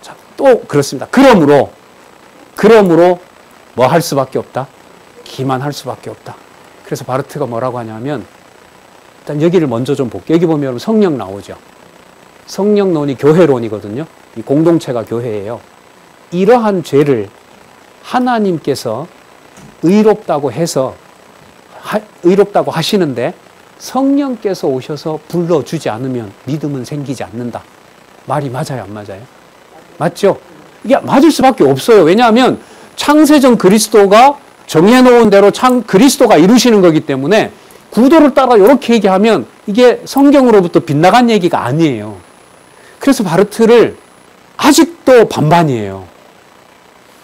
자, 또 그렇습니다. 그러므로 뭐 할 수밖에 없다? 기만할 수밖에 없다. 그래서 바르트가 뭐라고 하냐면, 일단 여기를 먼저 좀 볼게요. 여기 보면 성령 나오죠. 성령론이 교회론이거든요. 이 공동체가 교회예요. 이러한 죄를 하나님께서 의롭다고 하시는데 성령께서 오셔서 불러주지 않으면 믿음은 생기지 않는다. 말이 맞아요, 안 맞아요? 맞죠? 이게 맞을 수밖에 없어요. 왜냐하면 창세전 그리스도가 정해놓은 대로 그리스도가 이루시는 거기 때문에 구도를 따라 이렇게 얘기하면 이게 성경으로부터 빗나간 얘기가 아니에요. 그래서 바르트를 아직도 반반이에요.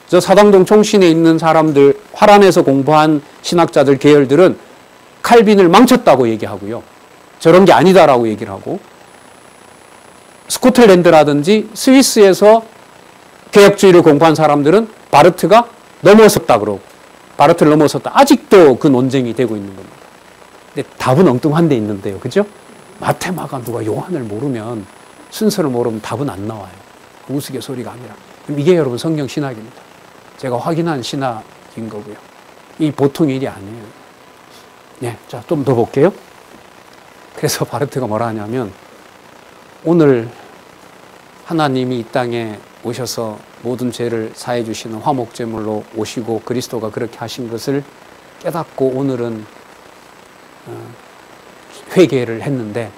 저 사당동 총신에 있는 사람들, 화란에서 공부한 신학자들, 계열들은 칼빈을 망쳤다고 얘기하고요. 저런 게 아니다라고 얘기를 하고, 스코틀랜드라든지 스위스에서 개혁주의를 공부한 사람들은 바르트가 넘어섰다 그러고, 바르트를 넘어섰다. 아직도 그 논쟁이 되고 있는 겁니다. 근데 답은 엉뚱한 데 있는데요. 그죠? 마테마가 누가 요한을 모르면, 순서를 모르면 답은 안 나와요. 우스갯소리가 아니라. 이게 여러분 성경 신학입니다. 제가 확인한 신학인 거고요. 이 보통 일이 아니에요. 네, 자, 좀 더 볼게요. 그래서 바르트가 뭐라 하냐면, 오늘 하나님이 이 땅에 오셔서 모든 죄를 사해 주시는 화목제물로 오시고 그리스도가 그렇게 하신 것을 깨닫고 오늘은 회개를 했는데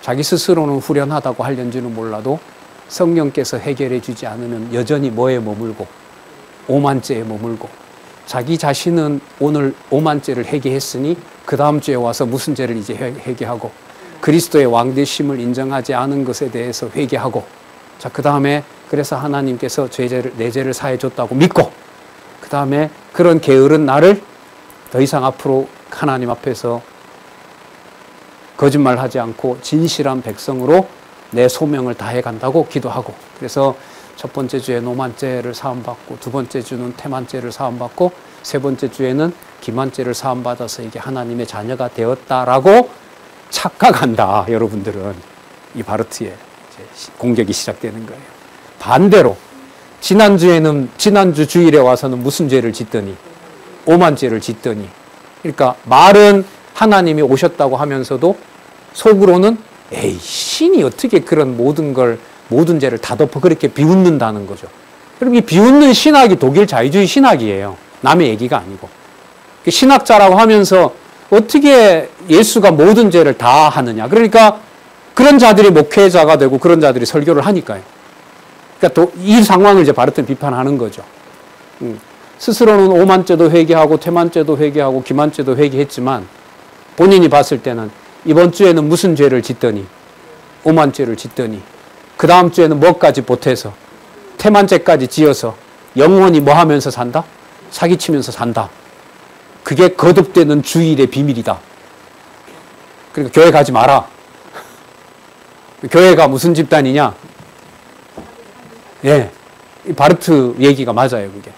자기 스스로는 후련하다고 하려는지는 몰라도 성령께서 해결해 주지 않으면 여전히 뭐에 머물고 오만죄에 머물고, 자기 자신은 오늘 오만죄를 회개했으니 그 다음 주에 와서 무슨 죄를 이제 회개하고, 그리스도의 왕되심을 인정하지 않은 것에 대해서 회개하고, 자, 그 다음에 그래서 하나님께서 내 죄를 사해 줬다고 믿고, 그 다음에 그런 게으른 나를 더 이상 앞으로 하나님 앞에서 거짓말하지 않고 진실한 백성으로 내 소명을 다해 간다고 기도하고, 그래서 첫 번째 주에 오만죄를 사함받고, 두 번째 주는 태만죄를 사함받고, 세 번째 주에는 기만죄를 사함받아서 이게 하나님의 자녀가 되었다라고 착각한다. 여러분들은 이 바르트의 공격이 시작되는 거예요. 반대로 지난주 주일에 와서는 무슨 죄를 짓더니 오만죄를 짓더니, 그러니까 말은 하나님이 오셨다고 하면서도 속으로는 에이, 신이 어떻게 그런 모든 죄를 다 덮어 그렇게 비웃는다는 거죠. 그럼 이 비웃는 신학이 독일 자유주의 신학이에요. 남의 얘기가 아니고. 신학자라고 하면서 어떻게 예수가 모든 죄를 다 하느냐. 그러니까 그런 자들이 목회자가 되고 그런 자들이 설교를 하니까요. 그러니까 이 상황을 이제 바르트는 비판하는 거죠. 스스로는 오만죄도 회개하고 태만죄도 회개하고 기만죄도 회개했지만 본인이 봤을 때는 이번 주에는 무슨 죄를 짓더니 오만죄를 짓더니 그 다음 주에는 뭐까지 보태서 태만죄까지 지어서 영원히 뭐 하면서 산다? 사기치면서 산다. 그게 거듭되는 주일의 비밀이다. 그러니까 교회 가지 마라. 교회가 무슨 집단이냐? 예, 바르트 얘기가 맞아요. 그게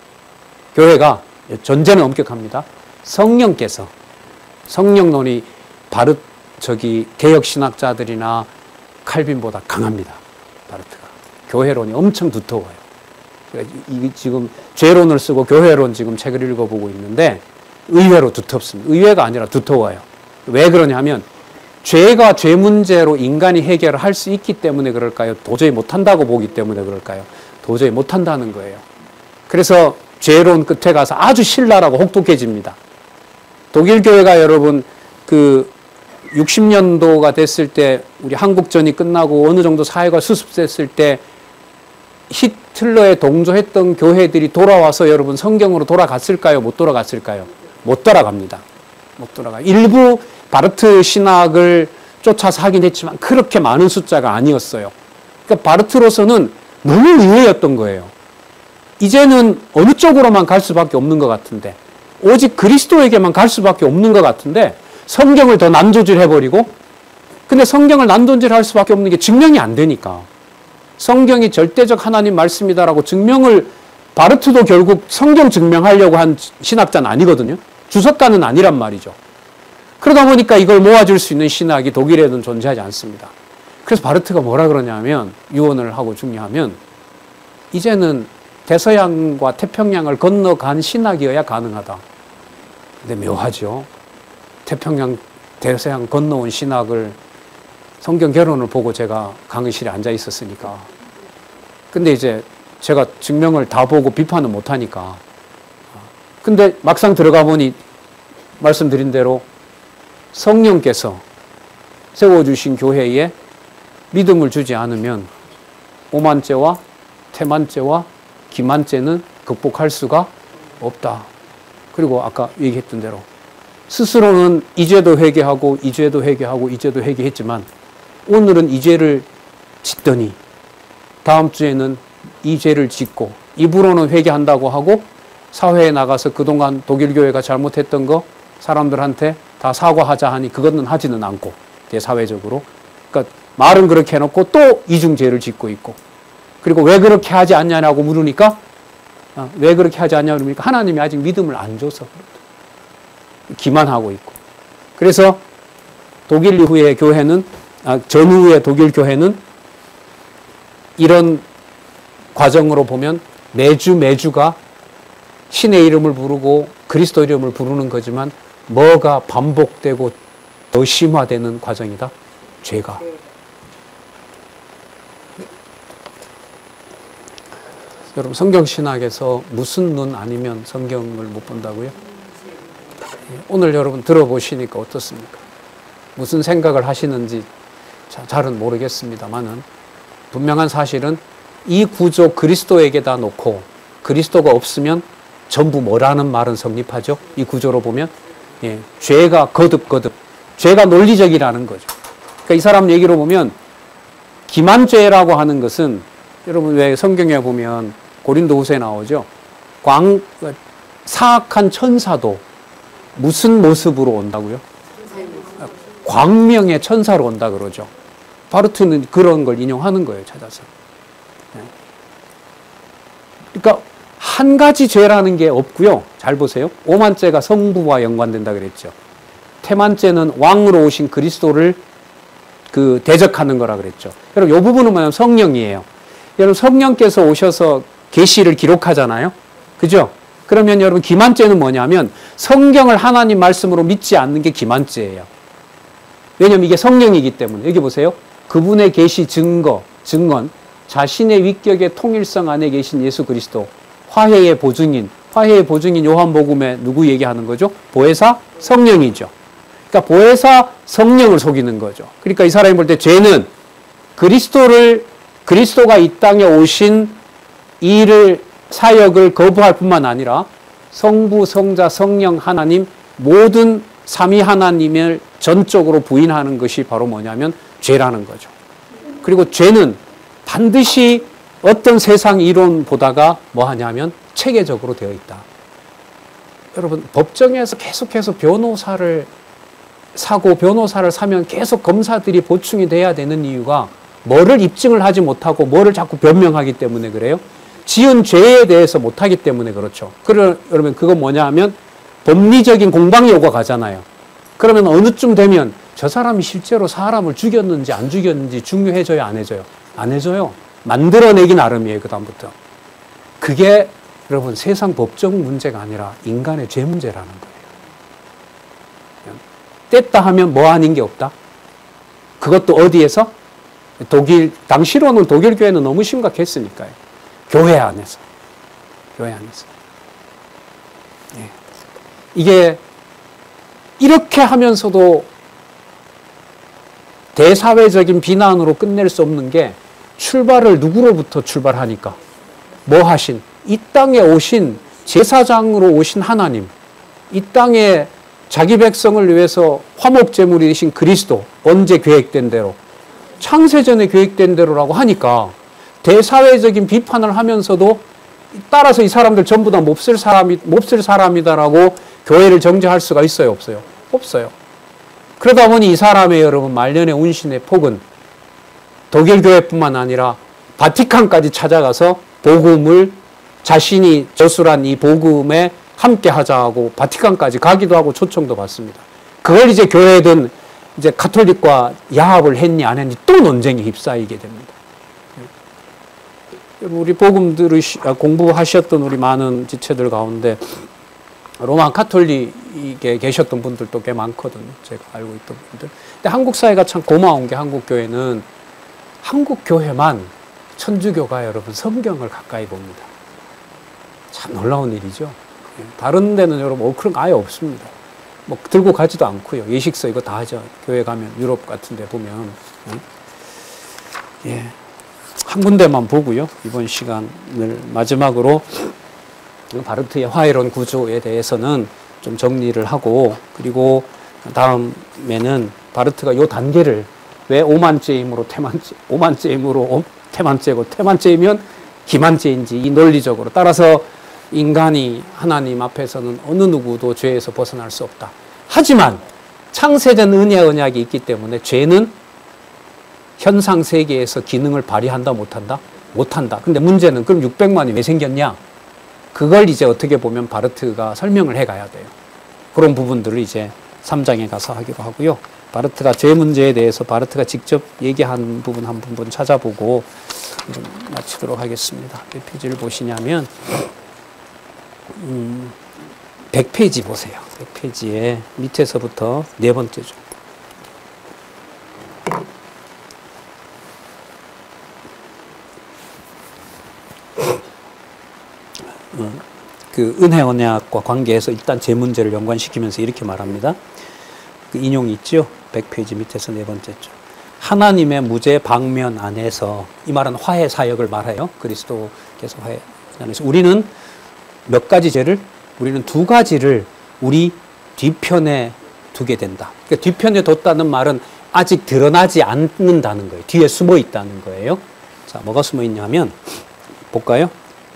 교회가 전제는 엄격합니다. 성령께서, 성령론이 개혁 신학자들이나 칼빈보다 강합니다. 바르트가 교회론이 엄청 두터워요. 지금 죄론을 쓰고 교회론 지금 책을 읽어보고 있는데 의외로 두텁습니다. 의외가 아니라 두터워요. 왜 그러냐면 죄가 죄 문제로 인간이 해결을 할 수 있기 때문에 그럴까요? 도저히 못한다고 보기 때문에 그럴까요? 도저히 못한다는 거예요. 그래서 죄론 끝에 가서 아주 신랄하고 혹독해집니다. 독일 교회가 여러분 60년도가 됐을 때 우리 한국전이 끝나고 어느 정도 사회가 수습됐을 때 히틀러에 동조했던 교회들이 돌아와서 여러분 성경으로 돌아갔을까요? 못 돌아갔을까요? 못 돌아갑니다. 못 돌아가요. 일부 바르트 신학을 쫓아서 하긴 했지만 그렇게 많은 숫자가 아니었어요. 그러니까 바르트로서는 너무 의외였던 거예요. 이제는 어느 쪽으로만 갈 수밖에 없는 것 같은데, 오직 그리스도에게만 갈 수밖에 없는 것 같은데 성경을 더 난도질해버리고, 근데 성경을 난도질할 수밖에 없는 게 증명이 안 되니까, 성경이 절대적 하나님 말씀이다라고 증명을, 바르트도 결국 성경 증명하려고 한 신학자는 아니거든요. 주석가는 아니란 말이죠. 그러다 보니까 이걸 모아줄 수 있는 신학이 독일에는 존재하지 않습니다. 그래서 바르트가 뭐라 그러냐면, 유언을 하고 중요하면 이제는 대서양과 태평양을 건너간 신학이어야 가능하다. 근데 묘하죠. 대서양 건너온 신학을 성경 결론을 보고 제가 강의실에 앉아 있었으니까. 근데 이제 제가 증명을 다 보고 비판은 못하니까. 근데 막상 들어가 보니 말씀드린 대로 성령께서 세워주신 교회에 믿음을 주지 않으면 오만죄와 태만죄와 기만죄는 극복할 수가 없다. 그리고 아까 얘기했던 대로 스스로는 이 죄도 회개하고 이 죄도 회개하고 이 죄도 회개했지만 오늘은 이 죄를 짓더니 다음 주에는 이 죄를 짓고, 입으로는 회개한다고 하고 사회에 나가서 그동안 독일 교회가 잘못했던 거 사람들한테 다 사과하자 하니 그것은 하지는 않고, 대사회적으로. 그러니까 말은 그렇게 해놓고 또 이중죄를 짓고 있고, 그리고 왜 그렇게 하지 않냐고 물으니까 왜 그렇게 하지 않냐고 물으니까 하나님이 아직 믿음을 안 줘서 기만하고 있고. 그래서 독일 이후의 교회는, 전후의 독일 교회는 이런 과정으로 보면 매주가 신의 이름을 부르고 그리스도 이름을 부르는 거지만 뭐가 반복되고 더 심화되는 과정이다? 죄가. 여러분, 성경신학에서 무슨 눈 아니면 성경을 못 본다고요? 오늘 여러분 들어보시니까 어떻습니까? 무슨 생각을 하시는지 잘은 모르겠습니다만은 분명한 사실은 이 구조 그리스도에게다 놓고 그리스도가 없으면 전부 뭐라는 말은 성립하죠? 이 구조로 보면 죄가 거듭 죄가 논리적이라는 거죠. 그러니까 이 사람 얘기로 보면 기만죄라고 하는 것은 여러분 왜 성경에 보면 고린도후서에 나오죠? 사악한 천사도 무슨 모습으로 온다고요? 광명의 천사로 온다 그러죠. 바르트는 그런 걸 인용하는 거예요, 찾아서. 그러니까 한 가지 죄라는 게 없고요. 잘 보세요. 오만죄가 성부와 연관된다 그랬죠. 태만죄는 왕으로 오신 그리스도를 대적하는 거라 그랬죠. 여러분, 이 부분은 뭐냐면 성령이에요. 여러분, 성령께서 오셔서 계시를 기록하잖아요. 그죠? 그러면 여러분, 기만죄는 뭐냐면 성경을 하나님 말씀으로 믿지 않는 게 기만죄예요. 왜냐면 이게 성령이기 때문에. 여기 보세요. 그분의 계시 증거, 증언, 자신의 위격의 통일성 안에 계신 예수 그리스도, 화해의 보증인 요한복음에 누구 얘기하는 거죠? 보혜사 성령이죠. 그러니까 보혜사 성령을 속이는 거죠. 그러니까 이 사람이 볼 때 죄는 그리스도가 이 땅에 오신 사역을 거부할 뿐만 아니라 성부, 성자, 성령 하나님 모든 삼위 하나님을 전적으로 부인하는 것이 바로 뭐냐면 죄라는 거죠. 그리고 죄는 반드시 어떤 세상 이론보다가 뭐 하냐면 체계적으로 되어 있다. 여러분, 법정에서 계속해서 변호사를 사면 계속 검사들이 보충이 돼야 되는 이유가 뭐를 입증을 하지 못하고 뭐를 자꾸 변명하기 때문에 그래요. 지은 죄에 대해서 못하기 때문에 그렇죠. 그러면 그건 뭐냐 하면 법리적인 공방 요구가 가잖아요. 그러면 어느 쯤 되면 저 사람이 실제로 사람을 죽였는지 안 죽였는지 중요해져요, 안 해져요? 안 해져요. 만들어내기 나름이에요, 그 다음부터. 그게 여러분 세상 법적 문제가 아니라 인간의 죄 문제라는 거예요. 뗐다 하면 뭐 아닌 게 없다? 그것도 어디에서? 당시로는 독일 교회는 너무 심각했으니까요. 교회 안에서. 이게 이렇게 하면서도 대사회적인 비난으로 끝낼 수 없는 게 출발을 누구로부터 출발하니까? 뭐 하신? 이 땅에 오신 제사장으로 오신 하나님, 이 땅에 자기 백성을 위해서 화목제물이 되신 그리스도, 언제 계획된 대로, 창세전에 계획된 대로라고 하니까 대사회적인 비판을 하면서도 따라서 이 사람들 전부 다 몹쓸 사람이다라고 교회를 정죄할 수가 있어요, 없어요? 없어요. 그러다 보니 이 사람의 여러분 말년의 운신의 폭은 독일 교회뿐만 아니라 바티칸까지 찾아가서 복음을 자신이 저술한 이 복음에 함께 하자고 바티칸까지 가기도 하고 초청도 받습니다. 그걸 이제 교회든 이제 가톨릭과 야합을 했니 안 했니 또 논쟁에 휩싸이게 됩니다. 우리 복음 공부하셨던 우리 많은 지체들 가운데 로마 가톨릭에 계셨던 분들도 꽤 많거든요. 제가 알고 있던 분들. 근데 한국 사회가 참 고마운 게 한국 교회는 한국 교회만 천주교가 여러분 성경을 가까이 봅니다. 참 놀라운 일이죠. 다른 데는 여러분 그런 거 아예 없습니다. 뭐 들고 가지도 않고요. 예식서 이거 다 하죠. 교회 가면 유럽 같은 데 보면. 예. 한 군데만 보고요. 이번 시간을 마지막으로 바르트의 화해론 구조에 대해서는 좀 정리를 하고, 그리고 다음에는 바르트가 이 단계를 왜 오만죄임으로 태만죄고 태만죄이면 기만죄인지 이 논리적으로 따라서 인간이 하나님 앞에서는 어느 누구도 죄에서 벗어날 수 없다. 하지만 창세전 은혜 언약이 있기 때문에 죄는 현상 세계에서 기능을 발휘한다 못한다? 못한다. 근데 문제는 그럼 600만이 왜 생겼냐? 그걸 이제 어떻게 보면 바르트가 설명을 해 가야 돼요. 그런 부분들을 이제 3장에 가서 하기로 하고요. 바르트가 죄 문제에 대해서 바르트가 직접 얘기한 부분 한 부분 찾아보고 마치도록 하겠습니다. 몇 페이지를 보시냐면 100페이지 보세요. 100페이지에 밑에서부터 네 번째죠. 그 은혜 언약과 관계해서 일단 제 문제를 연관시키면서 이렇게 말합니다. 그 인용이 있죠. 100페이지 밑에서 네 번째죠. 하나님의 무죄 방면 안에서, 이 말은 화해 사역을 말해요. 그리스도께서 화해 안에서 우리는 몇 가지 죄를, 우리는 두 가지를 우리 뒤편에 두게 된다. 그러니까 뒤편에 뒀다는 말은 아직 드러나지 않는다는 거예요. 뒤에 숨어 있다는 거예요. 자, 뭐가 숨어 있냐면 볼까요?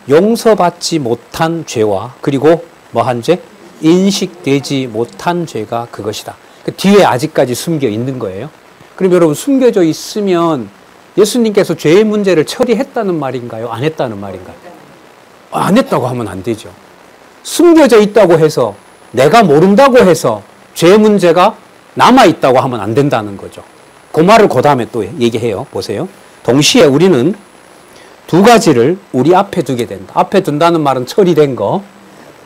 용서받지 못한 죄와 그리고 뭐한 죄? 인식되지 못한 죄가 그것이다. 그 뒤에 아직까지 숨겨 있는 거예요. 그럼 여러분, 숨겨져 있으면 예수님께서 죄의 문제를 처리했다는 말인가요? 안 했다는 말인가요? 안 했다고 하면 안 되죠. 숨겨져 있다고 해서, 내가 모른다고 해서 죄의 문제가 남아있다고 하면 안 된다는 거죠. 그 말을 그 다음에 또 얘기해요. 보세요. 동시에 우리는 두 가지를 우리 앞에 두게 된다. 앞에 둔다는 말은 처리된 거.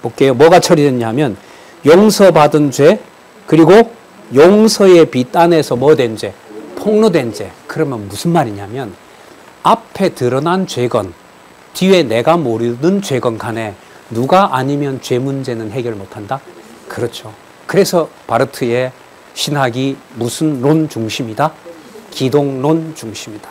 볼게요. 뭐가 처리됐냐면 용서받은 죄, 그리고 용서의 빛 안에서 뭐 된 죄? 폭로된 죄. 그러면 무슨 말이냐면 앞에 드러난 죄건 뒤에 내가 모르는 죄건 간에 누가 아니면 죄 문제는 해결 못한다? 그렇죠. 그래서 바르트의 신학이 무슨 론 중심이다? 기독론 중심이다.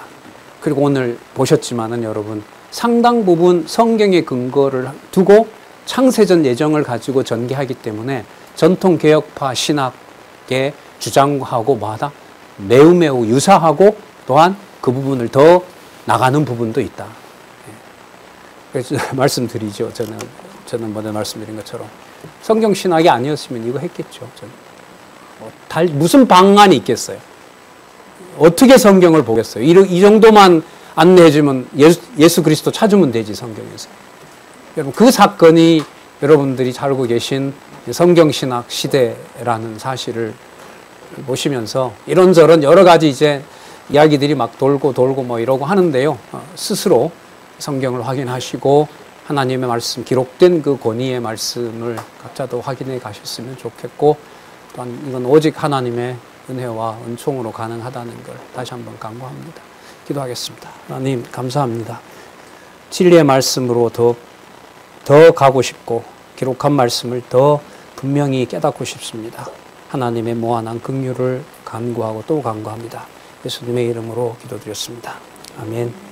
그리고 오늘 보셨지만은 여러분, 상당 부분 성경의 근거를 두고 창세전 예정을 가지고 전개하기 때문에 전통 개혁파 신학의 주장하고 뭐하다? 매우 유사하고 또한 그 부분을 더 나가는 부분도 있다. 그래서 말씀드리죠. 저는 먼저 말씀드린 것처럼 성경 신학이 아니었으면 이거 했겠죠. 무슨 방안이 있겠어요? 어떻게 성경을 보겠어요? 이 정도만 안내해주면 예수 그리스도 찾으면 되지, 성경에서. 여러분, 그 사건이 여러분들이 잘 알고 계신 성경신학 시대라는 사실을 보시면서 이런저런 여러 가지 이제 이야기들이 막 돌고 뭐 이러고 하는데요. 스스로 성경을 확인하시고 하나님의 말씀, 기록된 그 권위의 말씀을 각자도 확인해 가셨으면 좋겠고, 또한 이건 오직 하나님의 은혜와 은총으로 가능하다는 걸 다시 한번 강구합니다. 기도하겠습니다. 하나님 감사합니다. 진리의 말씀으로 더 가고 싶고 기록한 말씀을 더 분명히 깨닫고 싶습니다. 하나님의 무한한 긍휼을 간구하고 또 간구합니다. 예수님의 이름으로 기도드렸습니다. 아멘.